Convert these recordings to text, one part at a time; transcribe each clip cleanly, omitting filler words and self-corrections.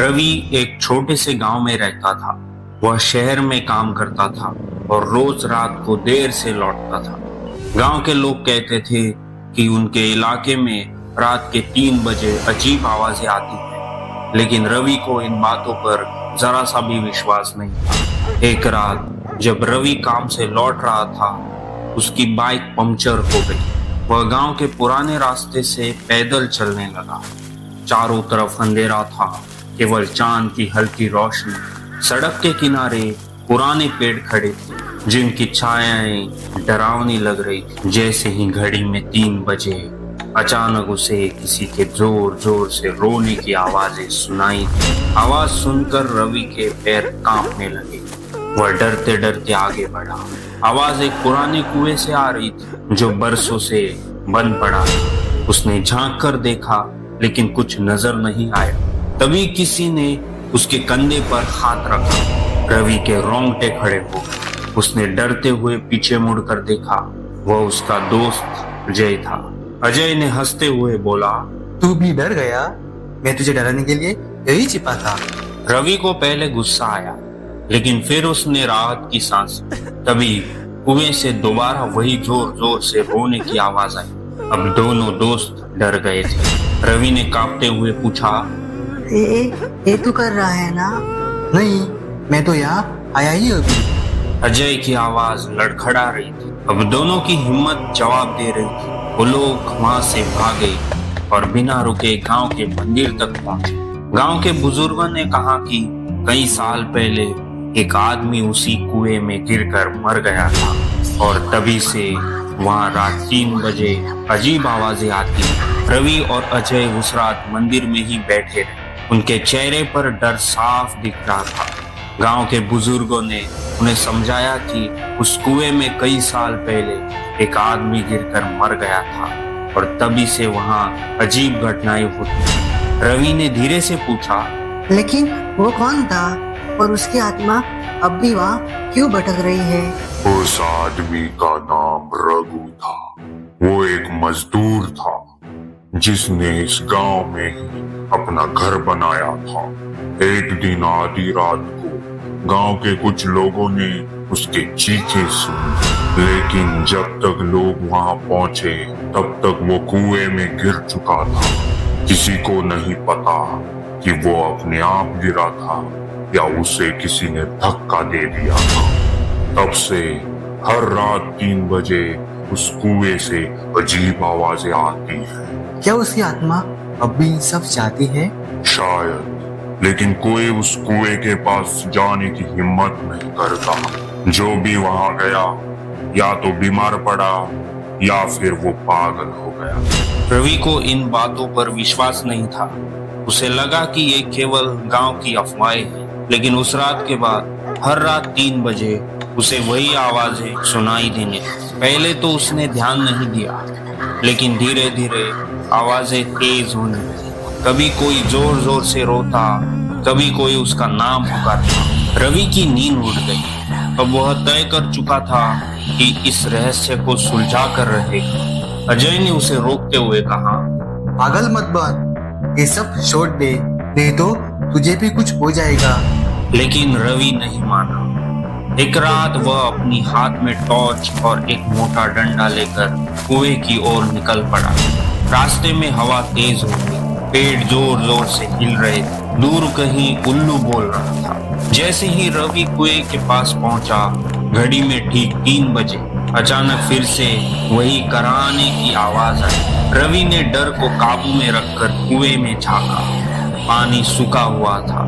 रवि एक छोटे से गांव में रहता था। वह शहर में काम करता था और रोज रात को देर से लौटता था। गांव के लोग कहते थे कि उनके इलाके में रात के 3 बजे अजीब आवाजें आती हैं, लेकिन रवि को इन बातों पर जरा सा भी विश्वास नहीं था। एक रात जब रवि काम से लौट रहा था, उसकी बाइक पंक्चर हो गई। वह गांव के पुराने रास्ते से पैदल चलने लगा। चारों तरफ अंधेरा था, केवल चांद की हल्की रोशनी। सड़क के किनारे पुराने पेड़ खड़े थे, जिनकी छायाएं डरावनी लग रही थी। जैसे ही घड़ी में 3 बजे अचानक उसे किसी के जोर जोर से रोने की आवाजें सुनाई दी। आवाज सुनकर रवि के पैर कांपने लगे। वह डरते डरते आगे बढ़ा। आवाज एक पुराने कुएं से आ रही थी, जो बरसों से बंद पड़ा था। उसने झांक कर देखा, लेकिन कुछ नजर नहीं आया। तभी किसी ने उसके कंधे पर हाथ रखा। रवि के रोंगटे खड़े हो गए। उसने डरते हुए पीछे मुड़कर देखा। वह उसका दोस्त अजय था। अजय ने हंसते हुए बोला, तू भी डर गया? मैं तुझे डराने के लिए यही छिपा था। रवि को पहले गुस्सा आया, लेकिन फिर उसने राहत की सांस। तभी कुएं से दोबारा वही जोर जोर से रोने की आवाज आई। अब दोनों दोस्त डर गए थे। रवि ने कांपते हुए पूछा, ये तू कर रहा है ना? नहीं, मैं तो यहाँ आया ही अभी। अजय की आवाज लड़खड़ा रही थी। अब दोनों की हिम्मत जवाब दे रही थी। वो लोग वहां से भागे और बिना रुके गांव के मंदिर तक पहुंचे। गांव के बुजुर्गों ने कहा कि कई साल पहले एक आदमी उसी कुएं में गिरकर मर गया था, और तभी से वहां रात 3 बजे अजीब आवाजें आती। रवि और अजय उस रात मंदिर में ही बैठे रहे। उनके चेहरे पर डर साफ दिख रहा था। गांव के बुजुर्गों ने उन्हें समझाया कि उस कुएं में कई साल पहले एक आदमी गिरकर मर गया था, और तभी से वहां अजीब घटनाएं होती। रवि ने धीरे से पूछा, लेकिन वो कौन था और उसकी आत्मा अब भी वहाँ क्यों भटक रही है? उस आदमी का नाम रघु था। वो एक मजदूर था, जिसने इस गांव में ही अपना घर बनाया था। एक दिन आधी रात को गांव के कुछ लोगों ने उसके चीखें सुनी, लेकिन जब तक लोग वहां पहुंचे तब तक वो कुएं में गिर चुका था। किसी को नहीं पता कि वो अपने आप गिरा था या उसे किसी ने धक्का दे दिया था। तब से हर रात 3 बजे उस कुएं से अजीब आवाजें आती हैं। क्या उसकी आत्मा अब भी सब चाहती है? शायद, लेकिन कोई उस कुएं के पास जाने की हिम्मत नहीं करता। जो भी वहां गया या तो बीमार पड़ा या फिर वो पागल हो गया। रवि को इन बातों पर विश्वास नहीं था। उसे लगा कि ये केवल गांव की अफवाहें हैं, लेकिन उस रात के बाद हर रात 3 बजे उसे वही आवाजें सुनाई देने। पहले तो उसने ध्यान नहीं दिया, लेकिन धीरे धीरे आवाजें तेज होने लगी। कभी कोई जोर जोर से रोता, कभी कोई उसका नाम पुकारता। रवि की नींद उड़ गई। अब वह तय कर चुका था कि इस रहस्य को सुलझा कर रहेगा। अजय ने उसे रोकते हुए कहा, पागल मत बन, ये सब छोड़ दे, नहीं तो तुझे भी कुछ हो जाएगा। लेकिन रवि नहीं माना। एक रात वह अपनी हाथ में टॉर्च और एक मोटा डंडा लेकर कुएं की ओर निकल पड़ा। रास्ते में हवा तेज हो गई। पेड़ जोर जोर से हिल रहे थे। दूर कहीं उल्लू बोल रहा था। जैसे ही रवि कुएं के पास पहुंचा, घड़ी में ठीक 3 बजे अचानक फिर से वही कराहने की आवाज आई। रवि ने डर को काबू में रखकर कुएं में झांका। पानी सूखा हुआ था,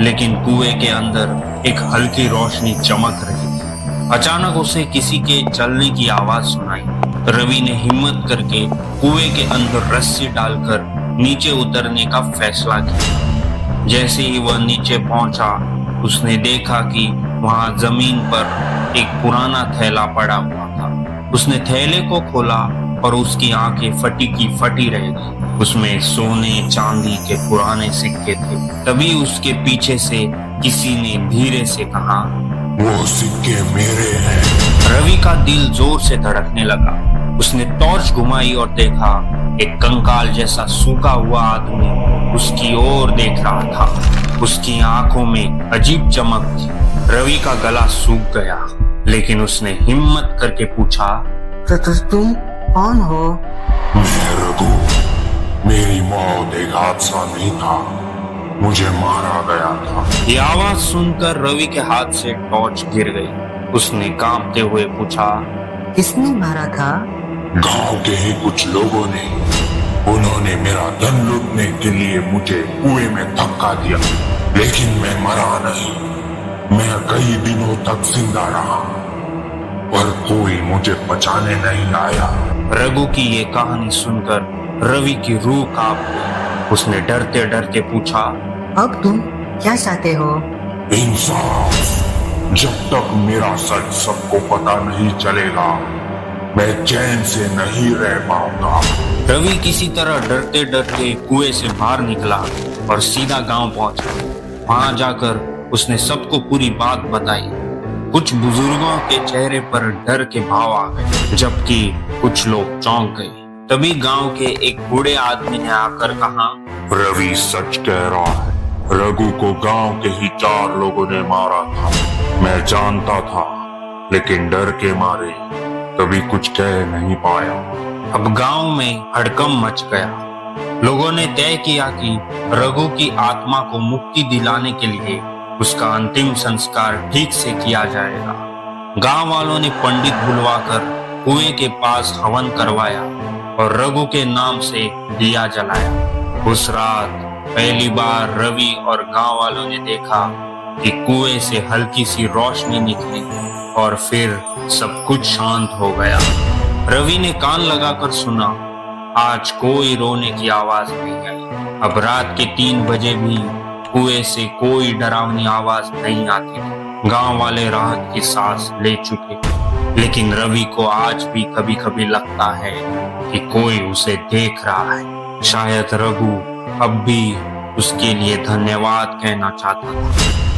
लेकिन कुएं के अंदर एक हल्की रोशनी चमक रही थी। अचानक उसे किसी के चलने की आवाज सुनाई। रवि ने हिम्मत करके कुएं के अंदर रस्सी डालकर नीचे उतरने का फैसला किया। जैसे ही वह नीचे पहुंचा, उसने देखा कि वहां जमीन पर एक पुराना थैला पड़ा हुआ था। उसने थैले को खोला और उसकी आंखें फटी की फटी रह गई। उसमें सोने चांदी के पुराने सिक्के थे। तभी उसके पीछे से किसी ने धीरे से कहा, वो सिक्के मेरे हैं। रवि का दिल जोर से धड़कने लगा। उसने टॉर्च घुमाई और देखा एक कंकाल जैसा सूखा हुआ आदमी उसकी ओर देख रहा था। उसकी आंखों में अजीब चमक थी। रवि का गला सूख गया, लेकिन उसने हिम्मत करके पूछा, तो तुम कौन हो? मैं रघु। मेरी मौत एक हादसा नहीं था, मुझे मारा गया था। ये आवाज सुनकर रवि के हाथ से टॉर्च गिर गई। उसने कांपते हुए पूछा, किसने मारा था? गांव के ही कुछ लोगों ने। उन्होंने मेरा धन लूटने के लिए मुझे कुएं में धक्का दिया, लेकिन मैं मरा नहीं। मैं कई दिनों तक जिंदा रहा, पर कोई मुझे बचाने नहीं आया। रघु की ये कहानी सुनकर रवि की रूह कांप गई। उसने डरते डरते पूछा, अब तुम क्या चाहते हो? इंसाफ। जब तक मेरा सच सबको पता नहीं चलेगा, मैं चैन से नहीं रह पाऊंगा। रवि किसी तरह डरते डरते कुएं से बाहर निकला और सीधा गांव पहुंचा। वहां जाकर उसने सबको पूरी बात बताई। कुछ बुजुर्गों के चेहरे पर डर के भाव आ गए, जबकि कुछ लोग चौंक गए। तभी गांव के एक बूढ़े आदमी ने आकर कहा, रवि सच कह रहा है। रघु को गांव के ही 4 लोगों ने मारा था। मैं जानता था, लेकिन डर के मारे कभी कुछ कह नहीं पाया। अब गांव में हड़कंप मच गया। लोगों ने तय किया कि रघु की आत्मा को मुक्ति दिलाने के लिए उसका अंतिम संस्कार ठीक से किया जाएगा। गांव वालों ने पंडित बुलवाकर कुएं के पास हवन करवाया और रघु के नाम से दिया जलाया। उस रात पहली बार रवि और गांव वालों ने देखा कि कुएं से हल्की सी रोशनी निकली और फिर सब कुछ शांत हो गया। रवि ने कान लगाकर सुना, आज कोई रोने की आवाज नहीं आई। अब रात के 3 बजे भी कुएं से कोई डरावनी आवाज नहीं आती थी। गांव वाले राहत की सांस ले चुके, लेकिन रवि को आज भी कभी कभी लगता है कि कोई उसे देख रहा है। शायद रघु अब भी उसके लिए धन्यवाद कहना चाहता था।